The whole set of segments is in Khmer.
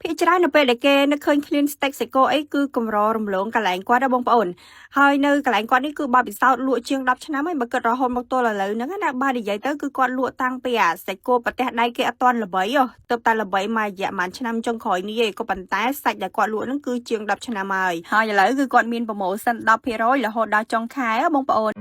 พี่จะได้ในពេលដែលគេនៅឃើញ clean steak សាច់គោអីគឺកម្ររំលងកន្លែងគាត់ដែរបងប្អូនហើយនៅកន្លែងគាត់នេះគឺបបពិសោធន៍លក់ជាង10ឆ្នាំហើយបើគិតរហូតមកទល់ឥឡូវហ្នឹងណាបាទនិយាយទៅគឺគាត់លក់តាំងពីអាសាច់គោប្រទេសដៃគេអត់ទាន់ល្បីទើបតែល្បីមករយៈប្រហែលឆ្នាំចុងក្រោយនេះឯងក៏ប៉ុន្តែសាច់ដែលគាត់លក់ហ្នឹងគឺជាង10ឆ្នាំហើយឥឡូវគឺគាត់មានប្រម៉ូសិន10%រហូតដល់ចុងខែបងប្អូន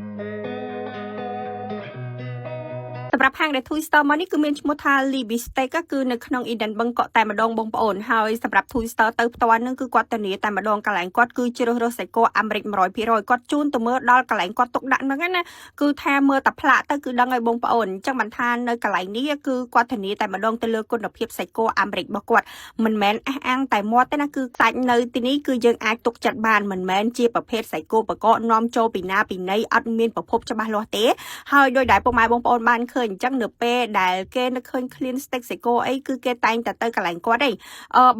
សម្រាប់ហាងដែល Twister មកនេះគឺមានឈ្មោះថា Libby Steak គឺនៅក្នុង Eden បឹងកក់តែម្ដងបងប្អូនហើយសម្រាប់ Twister ទៅផ្ទាល់នឹងគឺគាត់ធានាតែម្ដងកន្លែងគាត់គឺជ្រើសរើសសាច់គោអាមេរិក 100% គាត់ជូនទៅមើលដល់កន្លែងគាត់ទុកដាក់ហ្នឹងណាគឺថាមើលតែផ្លាកទៅគឺដឹងហើយបងប្អូនអញ្ចឹងមិនថានៅកន្លែងនេះគឺគាត់ធានាតែម្ដងទៅលើគុណភាពសាច់គោអាមេរិករបស់គាត់មិនមែនអះអាងតែមាត់ទេណាគឺសាច់នៅទីនេះគឺយើងអាចទុកចិត្តបានមិនមែនជាប្រភេទសាច់គោបកកនាំចូលពីណាពីណីអត់មានប្រភពច្បាស់លាស់ទេហើយដោយដែលពុកម៉ែបងប្អូនបានឃើញអញ្ចឹងនៅពេលដែលគេនៅឃើញ clean steak សាច់គោអីគឺគេតែងតែទៅកន្លែងគាត់ឯង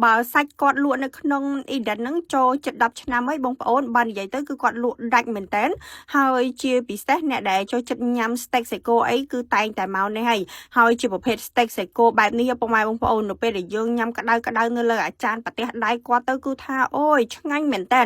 បើសាច់គាត់លក់នៅក្នុង Eden ហ្នឹងចូលជិត10ឆ្នាំហើយបងប្អូនបាននិយាយទៅគឺគាត់លក់ដាច់មែនតើហើយជាពិសេសអ្នកដែលចូលចិត្តញ៉ាំ steak សាច់គោអីគឺតែងតែមកនេះហើយជាប្រភេទ steak សាច់គោបែបនេះពុកម៉ែបងប្អូននៅពេលដែលយើងញ៉ាំក្តៅៗនៅលើអាចារ្យប្រទេសដៃគាត់ទៅគឺថាអូយឆ្ងាញ់មែនតើ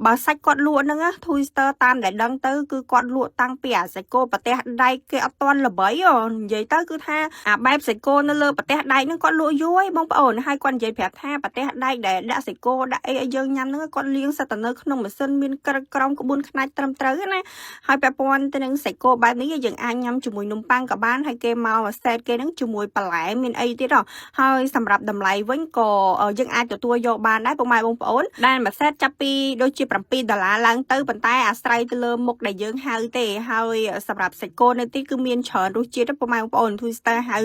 បើសាច់គាត់លក់ហ្នឹង Twister តាមដែលដឹងទៅគឺគាត់លក់តាំងពីអាសាច់គោប្រទេសដៃគេអត់ទាន់ល្បីនិយាយទៅគឺថាអាបែបសាច់គោនៅលើប្រទេសដៃហ្នឹងគាត់លក់យូរហើយបងប្អូនហើយគាត់និយាយប្រាប់ថាប្រទេសដៃដែលដាក់សាច់គោដាក់អីឲ្យយើងញ៉ាំហ្នឹងគាត់លាងសិតទៅនៅក្នុងម៉ាស៊ីនមានក្រឹកក្រំក្បួនខ្នាច់ត្រឹមត្រូវណាហើយពាក់ព័ន្ធទៅនឹងសាច់គោបែបនេះយើងអាចញ៉ាំជាមួយនំប៉័ងក៏បានហើយគេមកសេតគេហ្នឹងជាមួយបន្លែមានអីទៀតហើយសម្រាប់តម្លៃវិញក៏យើងអាចទទួលយកបានដែរពុកម៉ែបងប្អូនដែលមួយសេតចាប់ពីដូចជា$7ឡើងទៅប៉ុន្តែអាស្រ័យទៅលើមុខដែលយើងហៅទេហើយសម្រាប់សាច់គោនៅទីគឺមានច្រើនរសជាតិពុកម៉ែបងប្អូន Twister ហៅ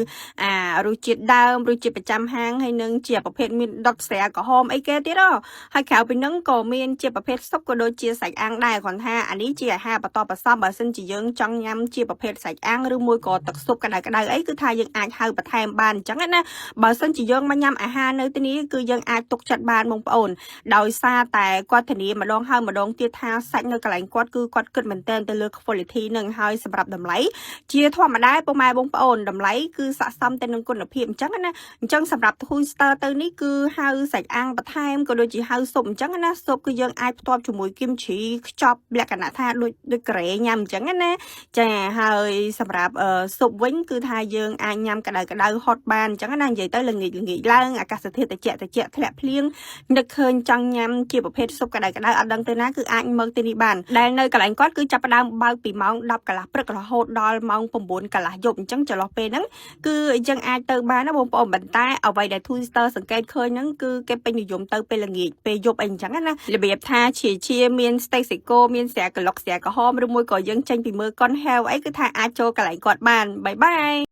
រសជាតិដើមរសជាតិប្រចាំហាងហើយនឹងជាប្រភេទមានដុតស្រាក្រហមអីគេទៀតហើយក្រៅពីហ្នឹងក៏មានជាប្រភេទស៊ុបក៏ដូចជាសាច់អាំងដែរគ្រាន់ថាអានេះជាអាហារបន្តបន្ទាប់បើសិនជាយើងចង់ញ៉ាំជាប្រភេទសាច់អាំងឬមួយក៏ទឹកស៊ុបក្តៅៗអីគឺថាយើងអាចហៅបន្ថែមបានអញ្ចឹងណាបើសិនជាយើងមកញ៉ាំអាហារនៅទីនេះគឺយើងអាចទុកចិត្តបានបងប្អូនដោយសារតែគាត់ធានាម្ដងហើយម្ដងទៀតថាសាច់នៅកន្លែងគាត់គឺគាត់គិតមែនទែនទៅលើ quality នឹងហើយសម្រាប់តម្លៃជាធម្មតាពុកម៉ែបងប្អូនតម្លៃគឺស័ក្តិសមទៅនឹងគុណភាពអញ្ចឹងណាអញ្ចឹងសម្រាប់ Twister ទៅនេះគឺហៅសាច់អាំងបន្ថែមក៏ដូចជាហៅស៊ុបអញ្ចឹងណាស៊ុបគឺយើងអាចផ្ទាប់ជាមួយគីមជីខ្ចប់លក្ខណៈថាដូចការ៉េញ៉ាំអញ្ចឹងណាចាហើយសម្រាប់ស៊ុបវិញគឺថាយើងអាចញ៉ាំក្តៅហត់បានអញ្ចឹងណានិយាយទៅល្ងាចឡើងអាកាសធាតុត្រជាក់ធ្លាក់ភ្លៀងនឹកឃើញចង់ញ៉ាំជាប្រភេទស៊ុបក្តៅអត់ដឹងទៅណាគឺអាចមើលទីនេះបានដែលនៅកន្លែងគាត់គឺចាប់ផ្ដើមបើកពីម៉ោង10កន្លះព្រឹករហូតដល់ម៉ោង9កន្លះយប់អញ្ចឹងចន្លោះពេលហ្នឹងគឺយើងអាចទៅបានណាបងប្អូនប៉ុន្តែអ្វីដែល Twister សង្កេតឃើញហ្នឹងគឺគេពេញនិយមទៅពេលល្ងាចពេលយប់អីអញ្ចឹងណារបៀបថាជាមាន steak សាច់គោមានស្រាក្លុកស្រាក្រហមឬមួយក៏យើងចេញពីមើលកុនហែវអីគឺថាអាចចូលកន្លែងគាត់បានបាយ